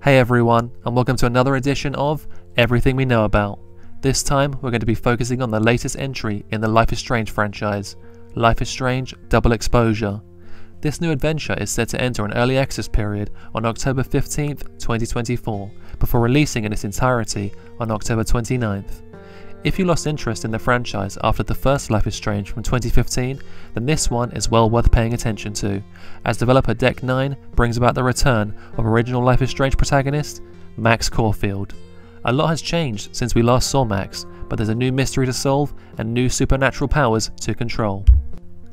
Hey everyone, and welcome to another edition of Everything We Know About. This time we're going to be focusing on the latest entry in the Life is Strange franchise, Life is Strange Double Exposure. This new adventure is set to enter an early access period on October 15th, 2024, before releasing in its entirety on October 29th. If you lost interest in the franchise after the first Life is Strange from 2015, then this one is well worth paying attention to, as developer Deck 9 brings about the return of original Life is Strange protagonist, Max Caufield. A lot has changed since we last saw Max, but there's a new mystery to solve and new supernatural powers to control.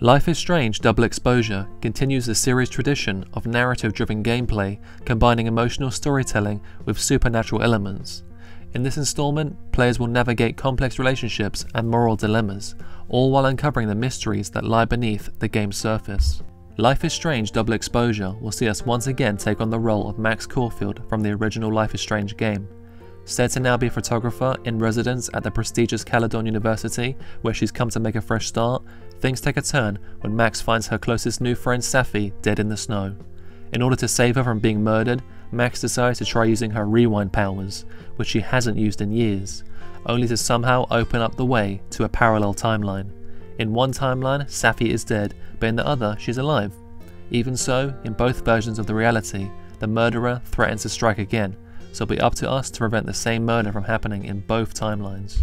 Life is Strange Double Exposure continues the series' tradition of narrative-driven gameplay, combining emotional storytelling with supernatural elements. In this installment, players will navigate complex relationships and moral dilemmas, all while uncovering the mysteries that lie beneath the game's surface. Life is Strange Double Exposure will see us once again take on the role of Max Caufield from the original Life is Strange game. Said to now be a photographer in residence at the prestigious Caledon University, where she's come to make a fresh start, things take a turn when Max finds her closest new friend Safi dead in the snow. In order to save her from being murdered, Max decides to try using her rewind powers, which she hasn't used in years, only to somehow open up the way to a parallel timeline. In one timeline, Safi is dead, but in the other, she's alive. Even so, in both versions of the reality, the murderer threatens to strike again, so it'll be up to us to prevent the same murder from happening in both timelines.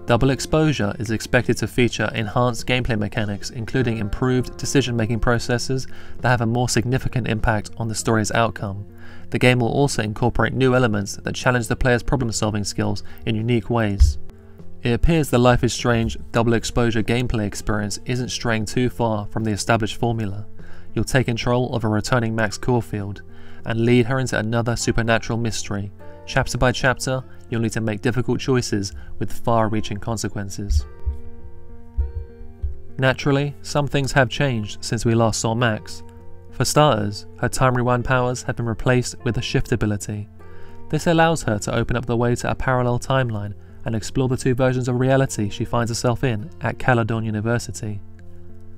Double Exposure is expected to feature enhanced gameplay mechanics, including improved decision-making processes that have a more significant impact on the story's outcome. The game will also incorporate new elements that challenge the player's problem-solving skills in unique ways. It appears the Life is Strange Double Exposure gameplay experience isn't straying too far from the established formula. You'll take control of a returning Max Caufield and lead her into another supernatural mystery. Chapter by chapter, you'll need to make difficult choices with far-reaching consequences. Naturally, some things have changed since we last saw Max. For starters, her time rewind powers have been replaced with a shift ability. This allows her to open up the way to a parallel timeline and explore the two versions of reality she finds herself in at Caledon University.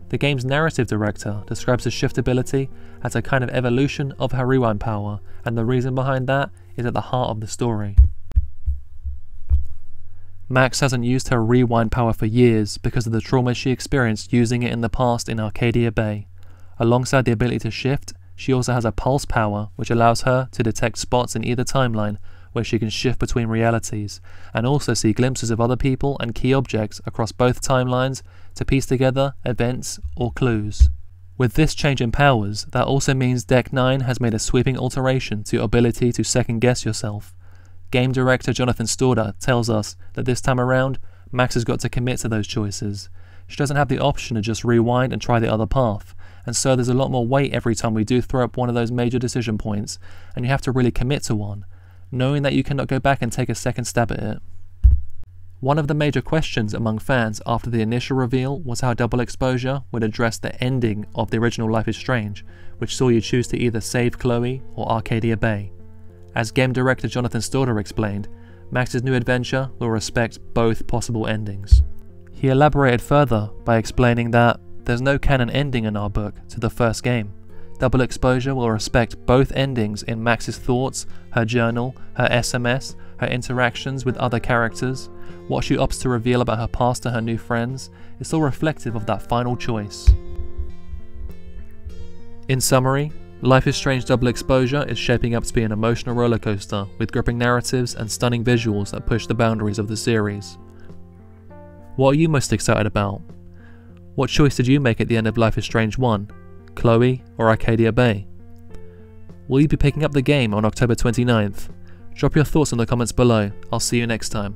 The game's narrative director describes the shift ability as a kind of evolution of her rewind power, and the reason behind that is at the heart of the story. Max hasn't used her rewind power for years because of the trauma she experienced using it in the past in Arcadia Bay. Alongside the ability to shift, she also has a pulse power which allows her to detect spots in either timeline where she can shift between realities, and also see glimpses of other people and key objects across both timelines to piece together events or clues. With this change in powers, that also means Deck 9 has made a sweeping alteration to your ability to second-guess yourself. Game director Jonathan Storter tells us that this time around, Max has got to commit to those choices. She doesn't have the option to just rewind and try the other path, and so there's a lot more weight every time we do throw up one of those major decision points, and you have to really commit to one, knowing that you cannot go back and take a second stab at it. One of the major questions among fans after the initial reveal was how Double Exposure would address the ending of the original Life is Strange, which saw you choose to either save Chloe or Arcadia Bay. As game director Jonathan Storter explained, Max's new adventure will respect both possible endings. He elaborated further by explaining that there's no canon ending in our book to the first game. Double Exposure will respect both endings in Max's thoughts, her journal, her SMS, her interactions with other characters, what she opts to reveal about her past to her new friends. It's all reflective of that final choice. In summary, Life is Strange Double Exposure is shaping up to be an emotional rollercoaster with gripping narratives and stunning visuals that push the boundaries of the series. What are you most excited about? What choice did you make at the end of Life is Strange 1? Chloe or Arcadia Bay? Will you be picking up the game on October 29th? Drop your thoughts in the comments below. I'll see you next time.